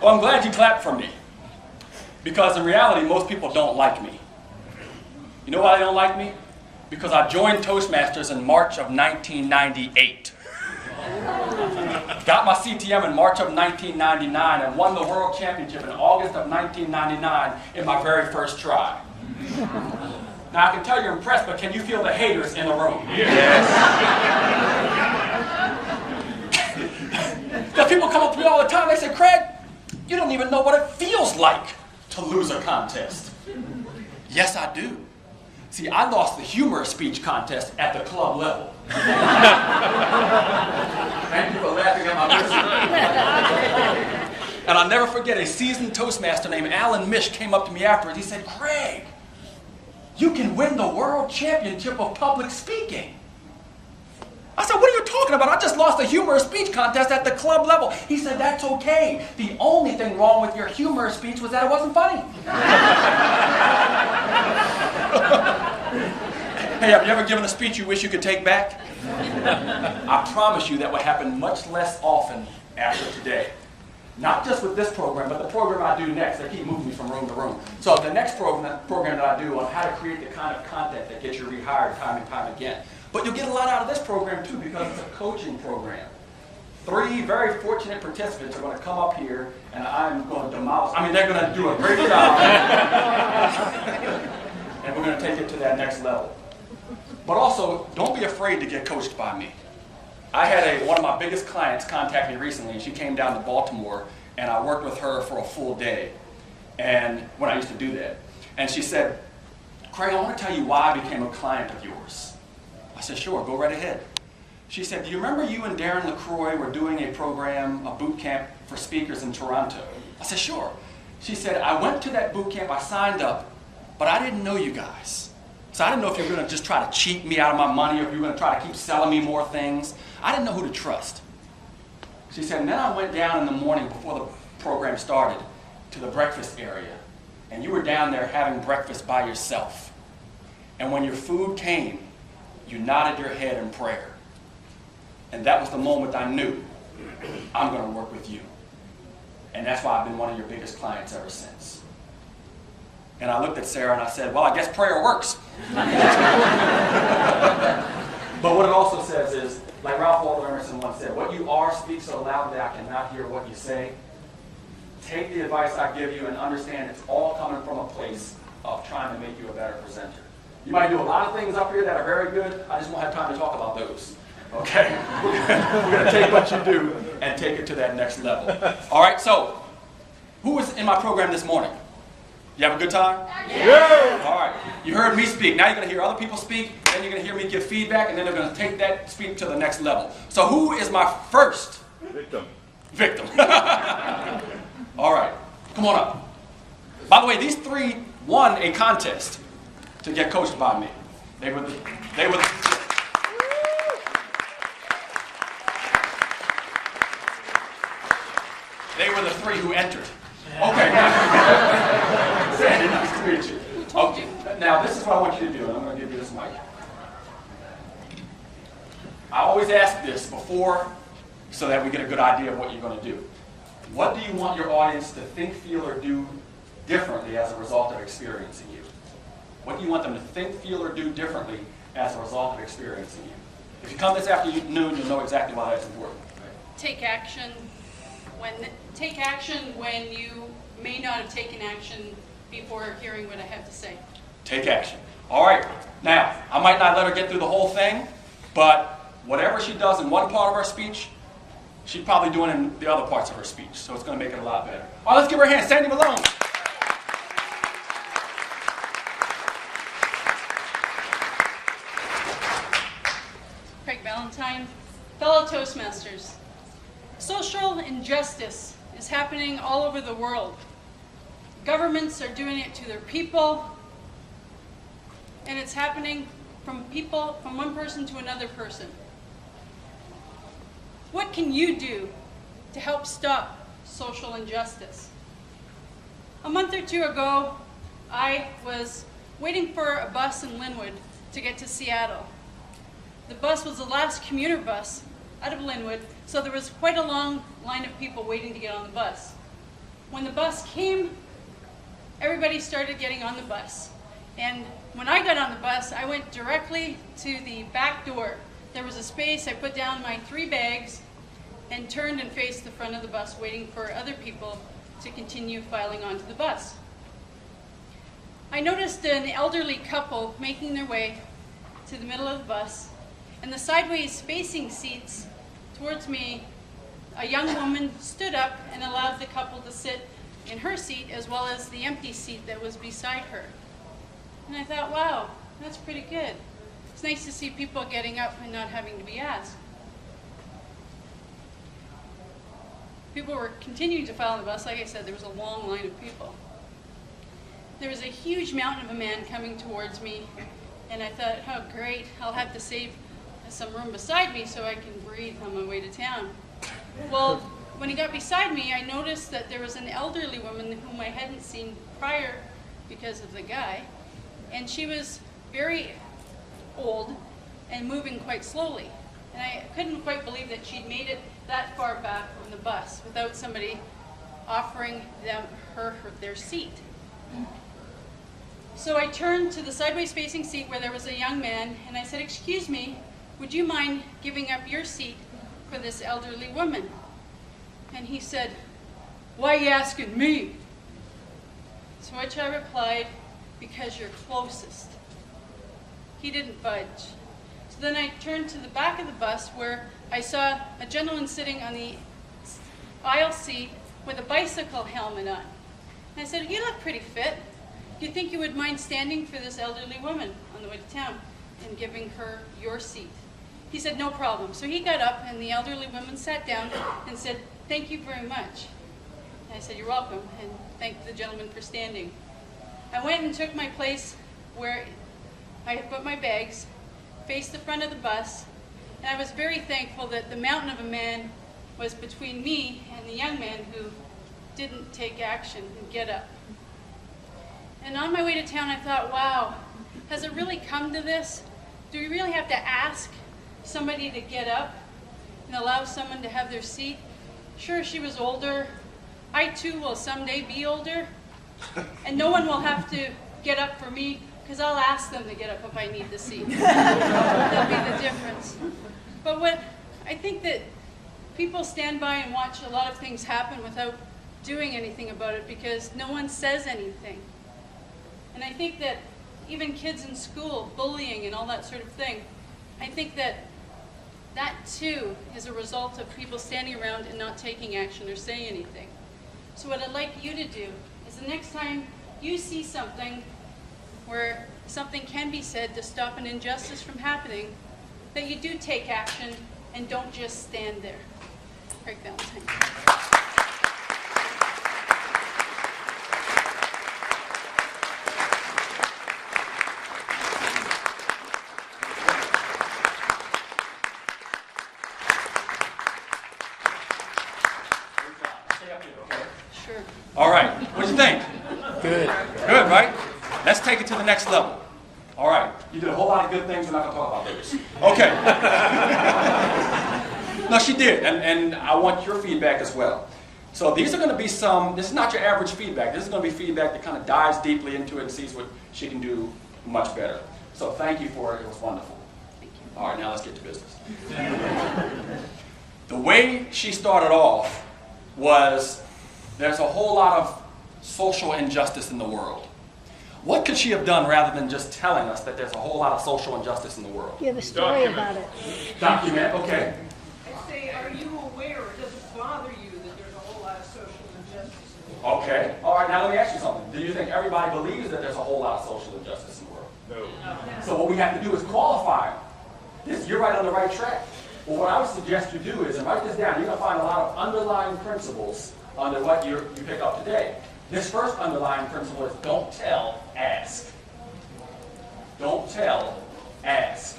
Well, I'm glad you clapped for me. Because in reality, most people don't like me. You know why they don't like me? Because I joined Toastmasters in March of 1998. Got my CTM in March of 1999 and won the World Championship in August of 1999 in my very first try. Now I can tell you're impressed, but can you feel the haters in the room? Yes. Because people come up to me all the time, they say, Craig, you don't even know what it feels like to lose a contest. Yes, I do. See, I lost the humorous speech contest at the club level. Thank you for laughing at my misery. And I'll never forget, a seasoned Toastmaster named Alan Mish came up to me afterwards. He said, Craig, you can win the World Championship of Public Speaking. I said, what are you talking about? I just lost a humorous speech contest at the club level. He said, that's okay. The only thing wrong with your humorous speech was that it wasn't funny. Hey, have you ever given a speech you wish you could take back? I promise you that will happen much less often after today. Not just with this program, but the program I do next. They keep moving me from room to room. So the next program that I do on how to create the kind of content that gets you rehired time and time again. But you'll get a lot out of this program too, because it's a coaching program. 3 very fortunate participants are going to come up here and I'm going to demolish. I mean, they're going to do a great job. And we're going to take it to that next level. But also, don't be afraid to get coached by me. I had one of my biggest clients contact me recently, and she came down to Baltimore, and I worked with her for a full day, and when I used to do that. And she said, Craig, I want to tell you why I became a client of yours. I said, sure, go right ahead. She said, do you remember you and Darren LaCroix were doing a program, a boot camp for speakers in Toronto? I said, sure. She said, I went to that boot camp, I signed up, but I didn't know you guys. So I didn't know if you were going to just try to cheat me out of my money or if you were going to try to keep selling me more things. I didn't know who to trust. She said, and then I went down in the morning before the program started to the breakfast area. And you were down there having breakfast by yourself. And when your food came, you nodded your head in prayer. And that was the moment I knew, I'm going to work with you. And that's why I've been one of your biggest clients ever since. And I looked at Sarah and I said, well, I guess prayer works. But what it also says is, like Ralph Waldo Emerson once said, what you are speaks so loud that I cannot hear what you say. Take the advice I give you and understand it's all coming from a place of trying to make you a better presenter. You might do a lot of things up here that are very good. I just won't have time to talk about those. Okay? We're going to take what you do and take it to that next level. All right, so who was in my program this morning? You have a good time? Yeah. All right. You heard me speak. Now you're going to hear other people speak. Then you're going to hear me give feedback. And then they're going to take that speak to the next level. So who is my first Victim. All right. Come on up. By the way, these 3 won a contest to get coached by me. They were the 3 who entered. Okay. Sandy, nice to meet you. Okay. Now, this is what I want you to do, and I'm going to give you this mic. I always ask this before so that we get a good idea of what you're going to do. What do you want your audience to think, feel, or do differently as a result of experiencing you? What do you want them to think, feel, or do differently as a result of experiencing you? If you come this afternoon, you'll know exactly why that's important. Take action when you may not have taken action before hearing what I have to say. Take action. All right. Now, I might not let her get through the whole thing, but whatever she does in one part of her speech, she's probably doing in the other parts of her speech. So it's going to make it a lot better. All right, let's give her a hand. Sandy Malone. Craig Valentine, fellow Toastmasters. Social injustice is happening all over the world. Governments are doing it to their people, and it's happening from one person to another person. What can you do to help stop social injustice? A month or 2 ago, I was waiting for a bus in Linwood to get to Seattle. The bus was the last commuter bus out of Linwood, so there was quite a long line of people waiting to get on the bus. When the bus came, everybody started getting on the bus. And when I got on the bus, I went directly to the back door. There was a space, I put down my 3 bags and turned and faced the front of the bus, waiting for other people to continue filing onto the bus. I noticed an elderly couple making their way to the middle of the bus, and the sideways facing seats towards me, a young woman stood up and allowed the couple to sit in her seat as well as the empty seat that was beside her. And I thought, wow, that's pretty good. It's nice to see people getting up and not having to be asked. People were continuing to file on the bus. Like I said, there was a long line of people. There was a huge mountain of a man coming towards me, and I thought, oh great, I'll have to save some room beside me so I can breathe on my way to town. Well, when he got beside me, I noticed that there was an elderly woman whom I hadn't seen prior because of the guy, and she was very old and moving quite slowly. And I couldn't quite believe that she'd made it that far back from the bus without somebody offering her their seat. So I turned to the sideways facing seat where there was a young man, and I said, excuse me, would you mind giving up your seat for this elderly woman? And he said, why are you asking me? To which I replied, because you're closest. He didn't budge. So then I turned to the back of the bus where I saw a gentleman sitting on the aisle seat with a bicycle helmet on. And I said, you look pretty fit. Do you think you would mind standing for this elderly woman on the way to town and giving her your seat? He said, no problem. So he got up and the elderly woman sat down and said, thank you very much. And I said, you're welcome, and thanked the gentleman for standing. I went and took my place where I had put my bags, faced the front of the bus, and I was very thankful that the mountain of a man was between me and the young man who didn't take action and get up. And on my way to town, I thought, wow, has it really come to this? Do we really have to ask somebody to get up and allow someone to have their seat? Sure, she was older. I too will someday be older. And no one will have to get up for me because I'll ask them to get up if I need the seat. That'll be the difference. But what I think that people stand by and watch a lot of things happen without doing anything about it because no one says anything. And I think that even kids in school, bullying and all that sort of thing, I think that that too is a result of people standing around and not taking action or saying anything. So what I'd like you to do is the next time you see something where something can be said to stop an injustice from happening, that you do take action and don't just stand there. Craig Valentine. Sure. All right, what do you think? Good. Good, right? Let's take it to the next level. All right, you did a whole lot of good things. We're not going to talk about those. Okay. No, she did, and I want your feedback as well. So these are going to be this is not your average feedback. This is going to be feedback that kind of dives deeply into it and sees what she can do much better. So thank you for it. It was wonderful. Thank you. All right, now let's get to business. The way she started off was there's a whole lot of social injustice in the world. What could she have done rather than just telling us that there's a whole lot of social injustice in the world? Give a story about it. Document, okay. I say, are you aware, or does it bother you that there's a whole lot of social injustice in the world? Okay. All right, now let me ask you something. Do you think everybody believes that there's a whole lot of social injustice in the world? No. So what we have to do is qualify it. You're right on the right track. Well, what I would suggest you do is, and write this down, you're going to find a lot of underlying principles under what you pick up today. This first underlying principle is don't tell, ask. Don't tell, ask.